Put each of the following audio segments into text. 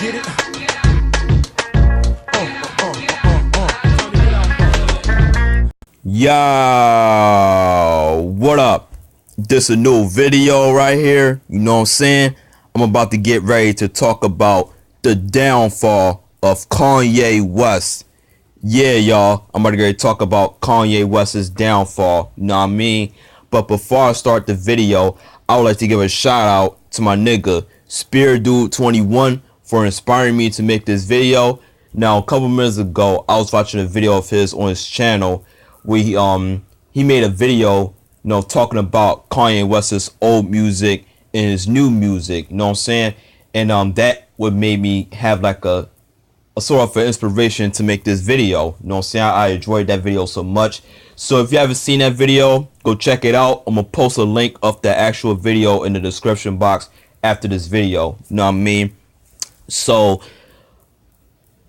Get it? Yo, what up? This a new video right here. You know what I'm saying? I'm about to get ready to talk about the downfall of Kanye West. Yeah, y'all, I'm about to get ready to talk about Kanye West's downfall. You know what I mean? But before I start the video, I would like to give a shout out to my nigga SpearDude21 for inspiring me to make this video. Now, a couple minutes ago, I was watching a video of his on his channel where he made a video, talking about Kanye West's old music and his new music. You know what I'm saying? And that would make me have like a sort of an inspiration to make this video. You know what I'm saying? I enjoyed that video so much. So if you haven't seen that video, go check it out. I'm gonna post a link of the actual video in the description box after this video. You know what I mean? So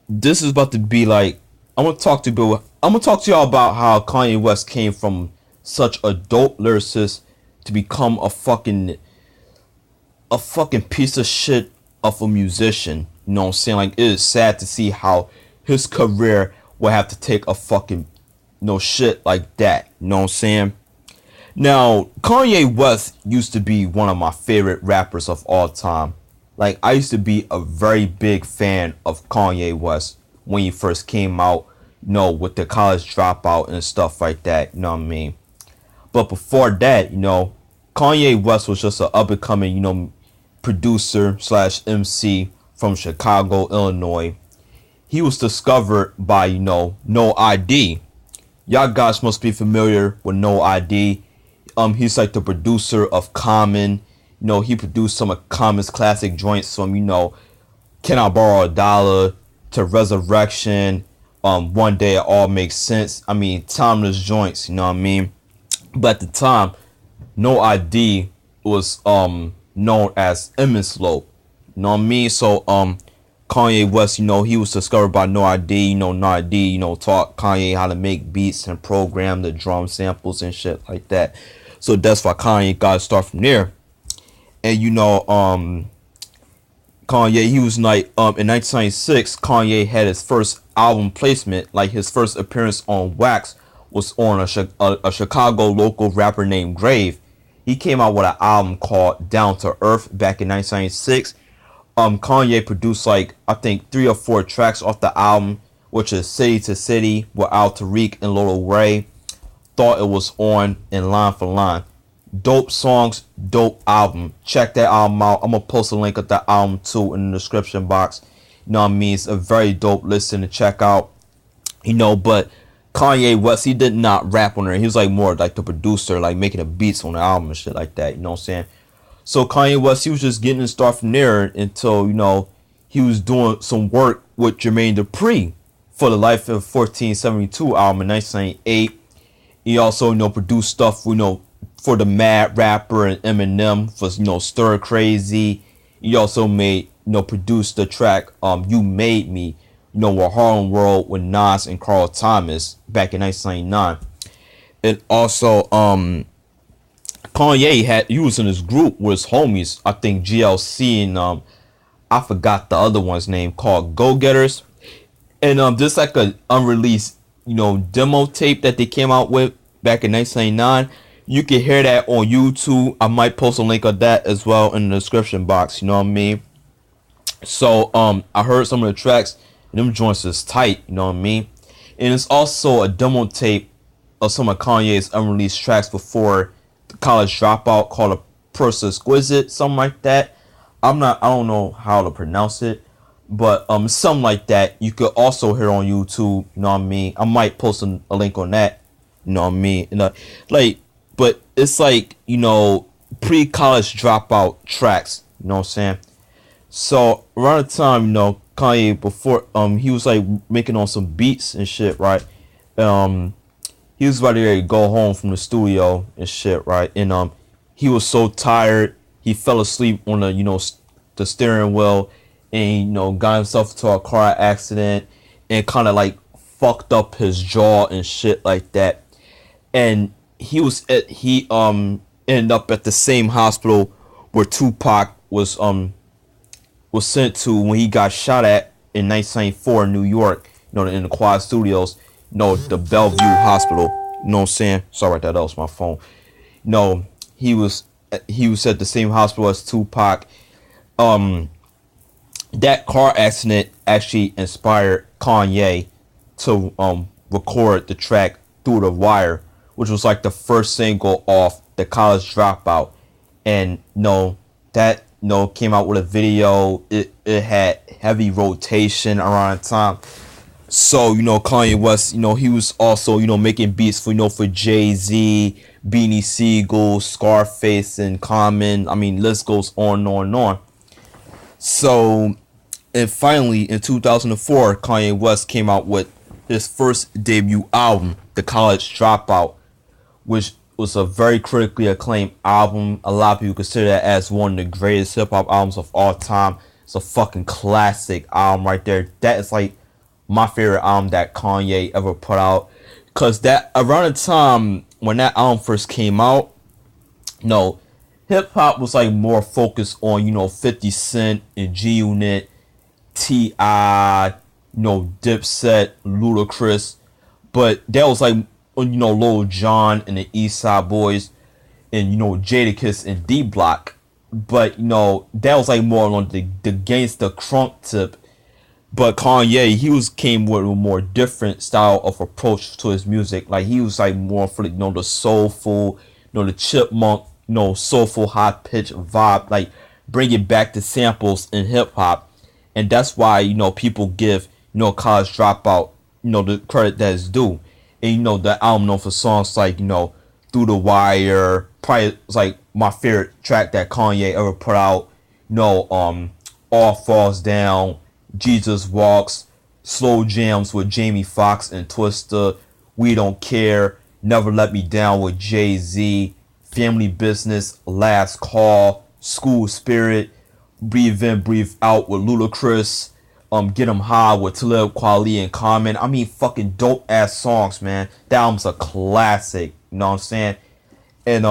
this is about to be like, I'm gonna talk to y'all about how Kanye West came from such a dope lyricist to become a fucking piece of shit of a musician. You know what I'm saying? Like, it is sad to see how his career will have to take a fucking shit like that. You know what I'm saying? Now, Kanye West used to be one of my favorite rappers of all time. Like, I used to be a very big fan of Kanye West when he first came out, with the College Dropout and stuff like that. You know what I mean? But before that, Kanye West was just an up-and-coming, producer / MC from Chicago, Illinois. He was discovered by, No ID. Y'all guys must be familiar with No ID. He's like the producer of Common. He produced some of Common's classic joints from, Can I Borrow a Dollar to Resurrection, One Day It All Makes Sense. I mean, timeless joints, you know what I mean? But at the time, No ID was known as Emmett Slope. You know what I mean? So Kanye West, he was discovered by No ID. No ID, taught Kanye how to make beats and program the drum samples and shit like that. So that's why Kanye got to start from there. And Kanye, he was like in 1996, Kanye had his first album placement. Like, his first appearance on Wax was on a Chicago local rapper named Grave. He came out with an album called Down to Earth back in 1996. Kanye produced like, I think, 3 or 4 tracks off the album, which is City to City with Al Tariq and Lil Ray, Thought It Was On, and Line for Line. Dope songs, dope album. Check that album out. I'm gonna post a link of that album too in the description box. You know what I mean? It's a very dope listen to check out. But Kanye West, he did not rap on there. He was like more like the producer, like making the beats on the album and shit like that. You know what I'm saying? So Kanye West, he was just getting it started from there until, he was doing some work with Jermaine Dupri for the Life of 1472 album in 1998. He also, produced stuff, for the Mad Rapper and Eminem for, Stir Crazy. He also produced the track You Made Me, with Harlem World with Nas and Carl Thomas back in 1999. And also, Kanye he was in his group with his homies, I think GLC and I forgot the other one's name, called Go Getters. And this like a unreleased, demo tape that they came out with back in 1999. You can hear that on YouTube. I might post a link of that as well in the description box. You know what I mean? So I heard some of the tracks, and them joints is tight. You know what I mean? And it's also a demo tape of some of Kanye's unreleased tracks before the College Dropout called A Purse Exquisite, something like that. I don't know how to pronounce it, but something like that. You could also hear on YouTube. You know what I mean? I might post a link on that. You know what I mean? But it's like, pre-college dropout tracks, you know what I'm saying? So around the time, Kanye, before he was like making on some beats and shit, right? He was about to go home from the studio and shit, right? And he was so tired, he fell asleep on the steering wheel, and got himself into a car accident and kind of like fucked up his jaw and shit like that. And he ended up at the same hospital where Tupac was was sent to when he got shot at in 1994 in New York, in the Quad Studios, the Bellevue Hospital. You know what I'm saying? Sorry about that. That was my phone. No, he was he was at the same hospital as Tupac. Um, that car accident actually inspired Kanye to record the track "Through the Wire," which was like the first single off the College Dropout, and that came out with a video. It had heavy rotation around the time. So Kanye West, he was also making beats for for Jay-Z, Beanie Siegel, Scarface, and Common. I mean, list goes on and on and on. So, and finally in 2004, Kanye West came out with his first debut album, The College Dropout, which was a very critically acclaimed album. A lot of people consider that as one of the greatest hip hop albums of all time. It's a fucking classic album right there. That is like my favorite album that Kanye ever put out. Cause that around the time when that album first came out, hip hop was like more focused on 50 Cent and G Unit, T.I., Dipset, Ludacris, but that was like Lil Jon and the East Side Boys, and Jadakiss and D Block, but that was like more on the gangsta crunk tip. But Kanye, came with a more different style of approach to his music. Like he was like more for the soulful, the chipmunk, soulful high pitched vibe, like bringing back the samples in hip hop, and that's why people give College Dropout the credit that is due. And the album known for songs like Through the Wire, probably like my favorite track that Kanye ever put out. All Falls Down, Jesus Walks, Slow Jams with Jamie Foxx and Twista, We Don't Care, Never Let Me Down with Jay-Z, Family Business, Last Call, School Spirit, Breathe In, Breathe Out with Ludacris, Get 'Em High with Talib Kweli and Common. I mean, fucking dope ass songs, man. That album's a classic. You know what I'm saying? And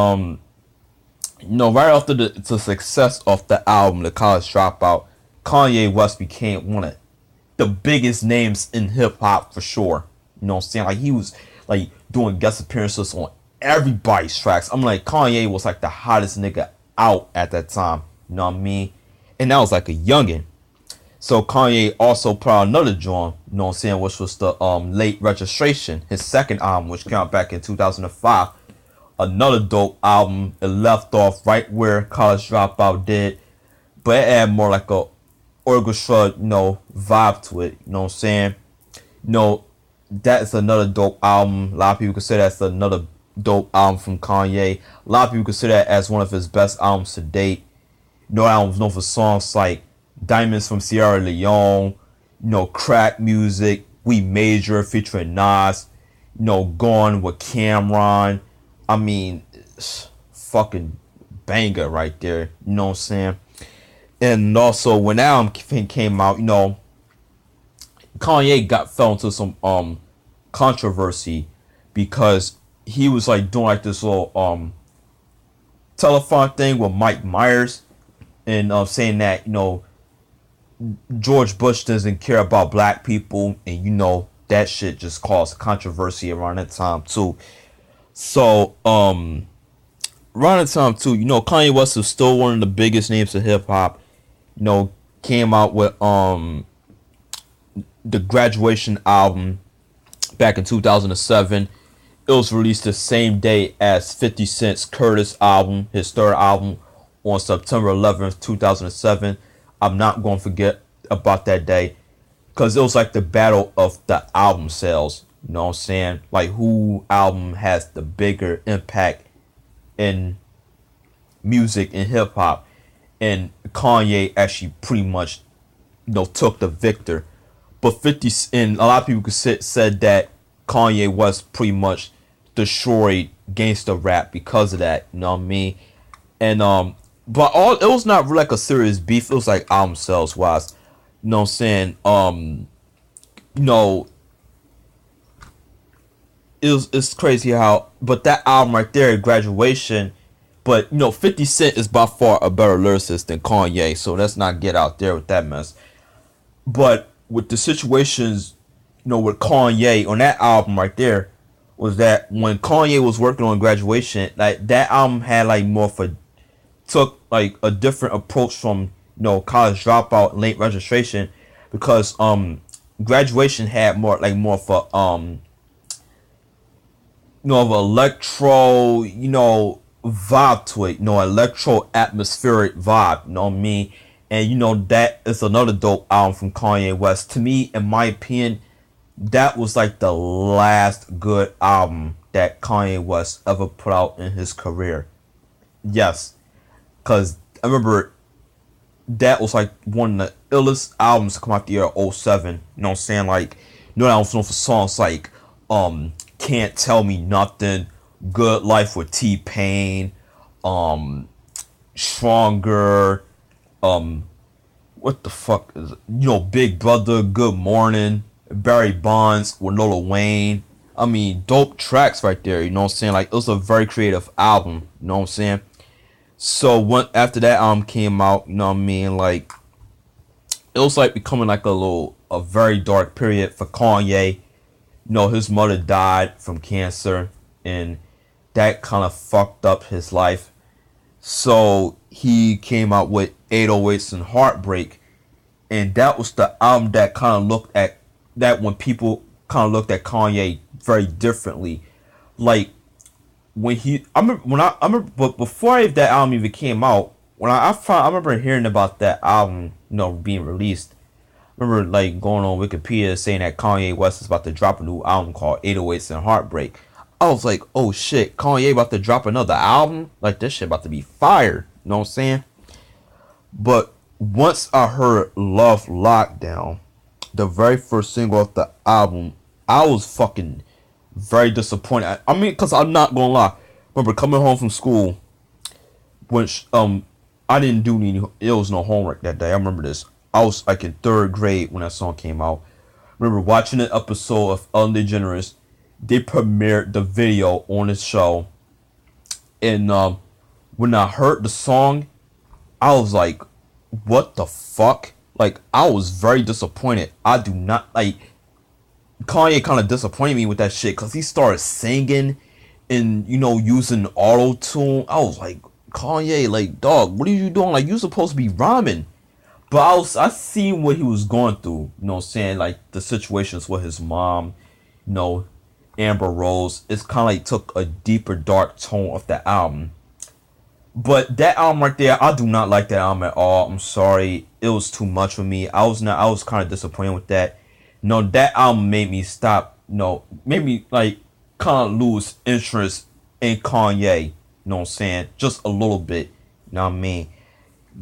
right after the success of the album, The College Dropout, Kanye West became one of the biggest names in hip hop for sure. You know what I'm saying? Like he was like doing guest appearances on everybody's tracks. I'm like, Kanye was like the hottest nigga out at that time. You know what I mean? And that was like a youngin'. So Kanye also put out another joint, you know what I'm saying, which was the Late Registration, his second album, which came out back in 2005. Another dope album. It left off right where College Dropout did, but it had more like a orchestra, vibe to it. You know what I'm saying? That is another dope album. A lot of people consider that's another dope album from Kanye. A lot of people consider that as one of his best albums to date. Albums known for songs like Diamonds from Sierra Leone, Crack Music, We Major featuring Nas, Gone with Cameron. I mean, fucking banger right there. You know what I'm saying? And also when that album came out, Kanye fell into some controversy because he was like doing like this little telethon thing with Mike Myers, and saying that George Bush doesn't care about black people, and that shit just caused controversy around that time too. So around that time too, Kanye West was still one of the biggest names of hip hop. Came out with the Graduation album back in 2007. It was released the same day as 50 Cent's Curtis album, his third album, on September 11th, 2007. I'm not going to forget about that day because it was like the battle of the album sales. You know what I'm saying? Like who album has the bigger impact in music and hip hop. And Kanye actually pretty much took the victor. But 50 and a lot of people said that Kanye West pretty much destroyed gangster rap because of that. You know what I mean? And but it was not really like a serious beef. It was like album sales wise. You know what I'm saying? It's crazy how, but that album right there, Graduation, But 50 Cent is by far a better lyricist than Kanye, so let's not get out there with that mess. But with the situations, with Kanye on that album right there, was that when Kanye was working on Graduation, like that album had like more of a took like a different approach from College Dropout and Late Registration, because Graduation had more of a of electro vibe to it, electro atmospheric vibe, you know what I mean? And that is another dope album from Kanye West. To me, in my opinion, that was like the last good album that Kanye West ever put out in his career. Yes, because I remember that was like one of the illest albums to come out the year '07. You know what I'm saying? Like, that was known for songs like Can't Tell Me Nothing, Good Life with T-Pain, Stronger, what the fuck is it? Big Brother, Good Morning, Barry Bonds with Lil Wayne. I mean, dope tracks right there, you know what I'm saying? Like, it was a very creative album, you know what I'm saying? So after that album came out, you know what I mean, like, it was like becoming like a very dark period for Kanye. His mother died from cancer, and that kind of fucked up his life. So he came out with 808s and Heartbreak, and that was the album that kind of looked at that when people kind of looked at Kanye very differently. Like I remember, but before that album even came out, when I remember hearing about that album, being released. I remember like going on Wikipedia saying that Kanye West is about to drop a new album called 808s and Heartbreak. I was like, oh shit, Kanye about to drop another album? Like, this shit about to be fire. You know what I'm saying? But once I heard Love Lockdown, the very first single of the album, I was fucking very disappointed. I mean, because I'm not gonna lie. Remember coming home from school, which I didn't do any, it was no homework that day. I remember this. I was like in third grade when that song came out. Remember watching an episode of Ellen DeGeneres. They premiered the video on the show, and when I heard the song, I was like, "What the fuck?" Like, I was very disappointed. I do not like Kanye. Kind of disappointed me with that shit because he started singing and using auto tune. I was like, Kanye, like, dog, what are you doing? Like, you supposed to be rhyming. But I seen what he was going through, you know what I'm saying? Like, the situations with his mom, Amber Rose. It's kind of like took a deeper, dark tone of that album. But that album right there, I do not like that album at all. I'm sorry. It was too much for me. I was kind of disappointed with that. That album made me stop, made me like kind of lose interest in Kanye. You know what I'm saying? Just a little bit. You know what I mean?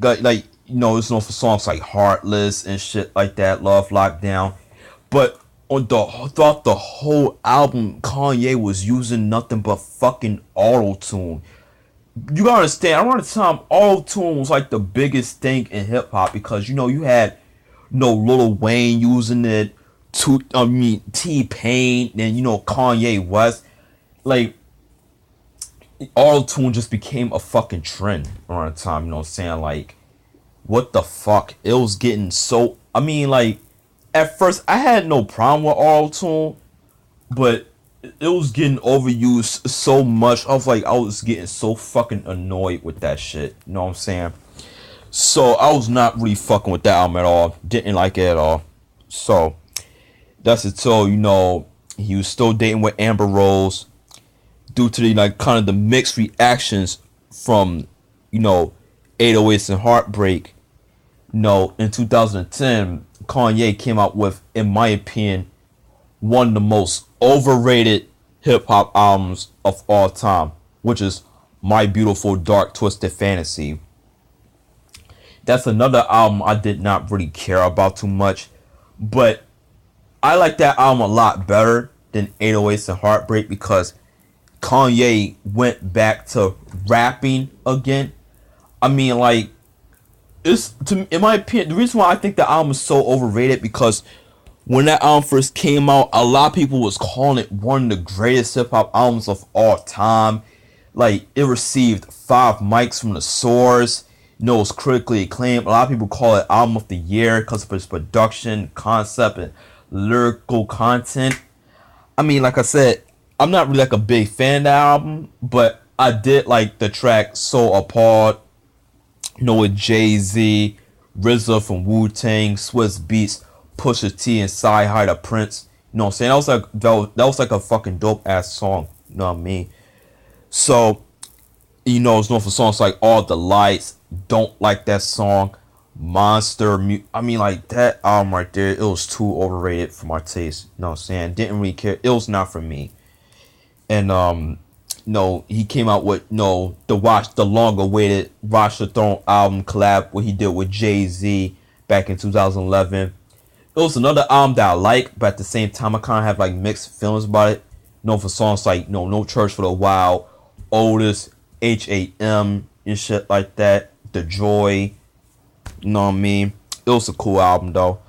Like, it's known for songs like Heartless and shit like that, Love Lockdown. But throughout the whole album, Kanye was using nothing but fucking auto-tune. You gotta understand, around the time, auto-tune was like the biggest thing in hip-hop because, you had, Lil Wayne using it, T-Pain, and, Kanye West. Like, auto-tune just became a fucking trend around the time, you know what I'm saying? Like, what the fuck? It was getting so... I mean, like, at first, I had no problem with auto-tune, but it was getting overused so much. I was getting so fucking annoyed with that shit. You know what I'm saying? So, I was not really fucking with that album at all. Didn't like it at all. So, that's until, he was still dating with Amber Rose due to the, like, kind of the mixed reactions from, 808s and Heartbreak. In 2010, Kanye came out with, in my opinion, one of the most overrated hip-hop albums of all time, which is My Beautiful Dark Twisted Fantasy. That's another album I did not really care about too much, but I like that album a lot better than 808s and Heartbreak because Kanye went back to rapping again. I mean, like, in my opinion, the reason why I think the album is so overrated because when that album first came out, a lot of people was calling it one of the greatest hip hop albums of all time. Like it received 5 mics from the source. You know, it was critically acclaimed. A lot of people call it album of the year because of its production, concept, and lyrical content. I mean, like I said, I'm not really like a big fan of the album, but I did like the track "So Appalled." You know, with Jay Z, RZA from Wu Tang, Swiss Beats, Pusha T, and Sci Hi the Prince. You know what I'm saying? That was like a fucking dope ass song. You know what I mean? So, you know, it's known for songs like All the Lights, Don't Like That Song, Monster. I mean, like that album right there, it was too overrated for my taste. You know what I'm saying? Didn't really care. It was not for me. And no, he came out with the long awaited Watch the Throne album collab what he did with Jay Z back in 2011. It was another album that I like, but at the same time I kind of have like mixed feelings about it. Known for songs like No Church for the Wild, Otis, HAM and shit like that. The Joy, you know what I mean? It was a cool album though.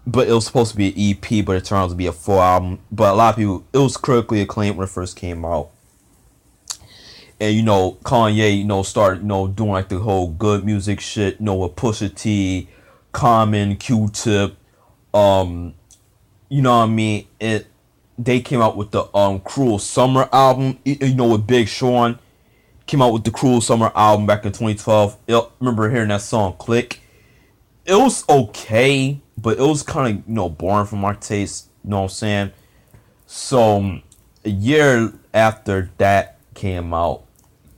But it was supposed to be an EP, but it turned out to be a full album. But a lot of people, it was critically acclaimed when it first came out. And Kanye, started, doing like the whole good music shit, with Pusha T, Common, Q-Tip, you know what I mean? They came out with the Cruel Summer album, with Big Sean. Came out with the Cruel Summer album back in 2012. I remember hearing that song Click. It was okay, but it was kind of, boring for my taste, you know what I'm saying? So, a year after that came out,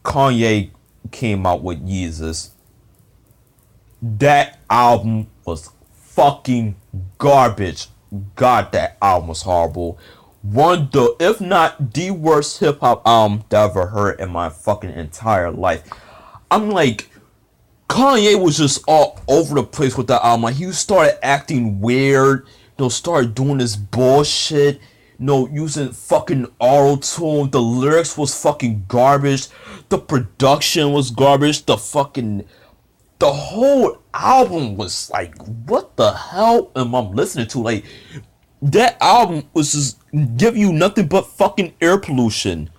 Kanye came out with Yeezus. That album was fucking garbage. God, that album was horrible. One the, if not the worst hip hop album that I've ever heard in my fucking entire life. I'm like, Kanye was just all over the place with that album. Like, he started acting weird. Started doing this bullshit. Using fucking auto-tune. The lyrics was fucking garbage. The production was garbage. The whole album was like, what the hell am I listening to? Like, that album was just give you nothing but fucking air pollution.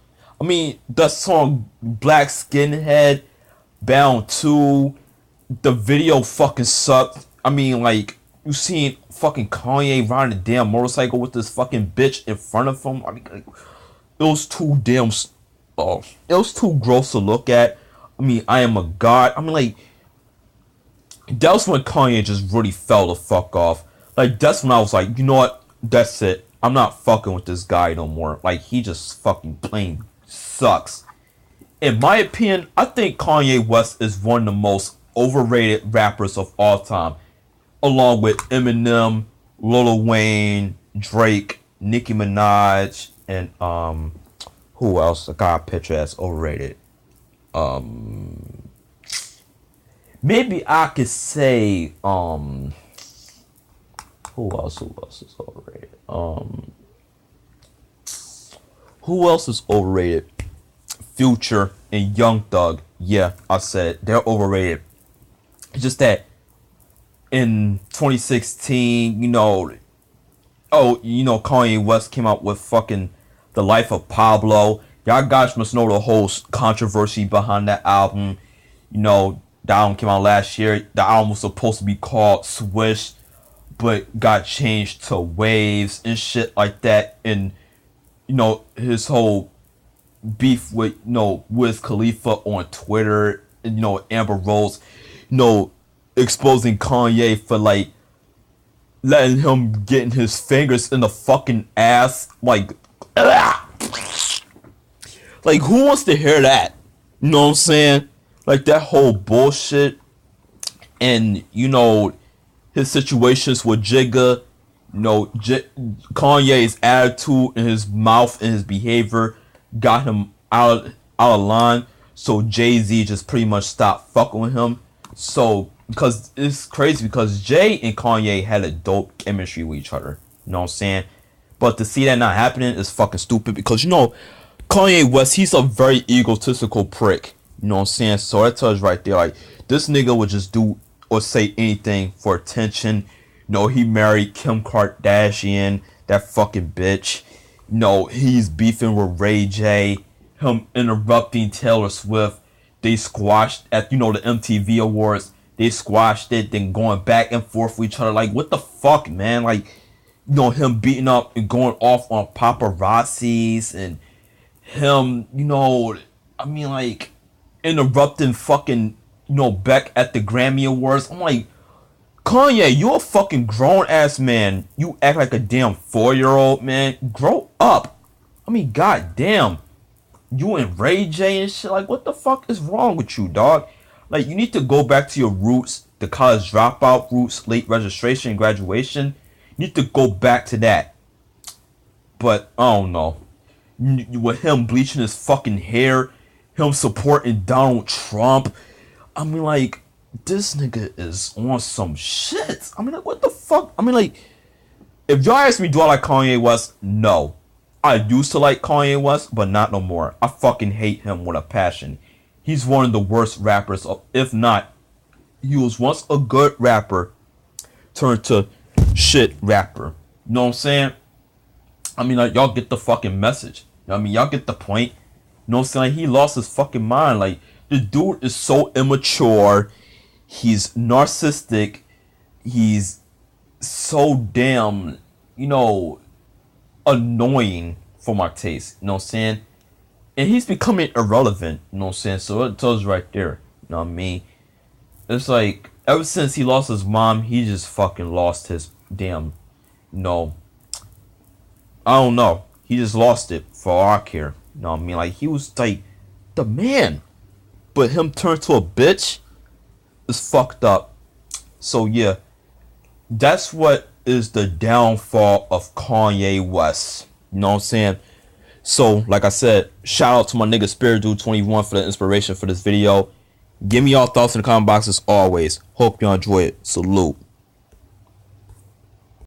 I mean, that song Black Skinhead, Bound 2, the video fucking sucked. I mean, like, you seen fucking Kanye riding a damn motorcycle with this fucking bitch in front of him. I mean, like, it was too damn, it was too gross to look at. I mean, I Am a God. I mean, like, that was when Kanye just really fell the fuck off. Like, that's when I was like, you know what? That's it. I'm not fucking with this guy no more. Like, he just fucking plain sucks. In my opinion, I think Kanye West is one of the most overrated rappers of all time. Along with Eminem, Lil Wayne, Drake, Nicki Minaj, and who else? A guy I picture as overrated. Maybe I could say who else is overrated? Who else is overrated? Future and Young Thug. Yeah, I said it. They're overrated. It's just that in 2016, Kanye West came out with fucking The Life of Pablo. Y'all guys must know the whole controversy behind that album. The album came out last year. The album was supposed to be called Swish, but got changed to Waves and shit like that. And, his whole beef with, Wiz Khalifa on Twitter, and, Amber Rose, exposing Kanye for, like, letting him getting his fingers in the fucking ass. Like, like, who wants to hear that? You know what I'm saying? Like, that whole bullshit. And, his situations with Jigga. Kanye's attitude and his mouth and his behavior got him out of line. So Jay-Z just pretty much stopped fucking with him. So, because it's crazy because Jay and Kanye had a dope chemistry with each other. You know what I'm saying? But to see that not happening is fucking stupid because, Kanye West, he's a very egotistical prick. You know what I'm saying? So that tells you right there, like, this nigga would just do or say anything for attention. He married Kim Kardashian, that fucking bitch. He's beefing with Ray J. him interrupting Taylor Swift. They squashed at the MTV Awards. They squashed it, then going back and forth with each other. Like, what the fuck, man? Like, him beating up and going off on paparazzis, and him, I mean, like, interrupting fucking, Beck at the Grammy Awards. I'm like, Kanye, you a fucking grown ass man. You act like a damn 4-year-old, man. Grow up. I mean, goddamn. You and Ray J and shit. Like, what the fuck is wrong with you, dog? Like, you need to go back to your roots, the college dropout roots, late registration, graduation. You need to go back to that. But I don't know. With him bleaching his fucking hair, him supporting Donald Trump. I mean, like, this nigga is on some shit. I mean, like, what the fuck? I mean, like, if y'all ask me, do I like Kanye West? No. I used to like Kanye West, but not no more. I fucking hate him with a passion. He's one of the worst rappers. If not, he was once a good rapper, turned to shit rapper. You know what I'm saying? I mean, like, y'all get the fucking message. You know what I mean? Y'all get the point. You know what I'm saying? Like, he lost his fucking mind. Like, the dude is so immature. He's narcissistic. He's so damn, annoying for my taste. You know what I'm saying? And he's becoming irrelevant. You know what I'm saying? So it tells you right there. You know what I mean? It's like, ever since he lost his mom, he just fucking lost his damn, I don't know. He just lost it for all I care. You know what I mean? Like, he was like the man. But him turned to a bitch is fucked up. So yeah, that's what is the downfall of Kanye West. You know what I'm saying? So, like I said, shout out to my nigga Spirit Dude 21 for the inspiration for this video. Give me y'all thoughts in the comment box as always. Hope y'all enjoy it. Salute.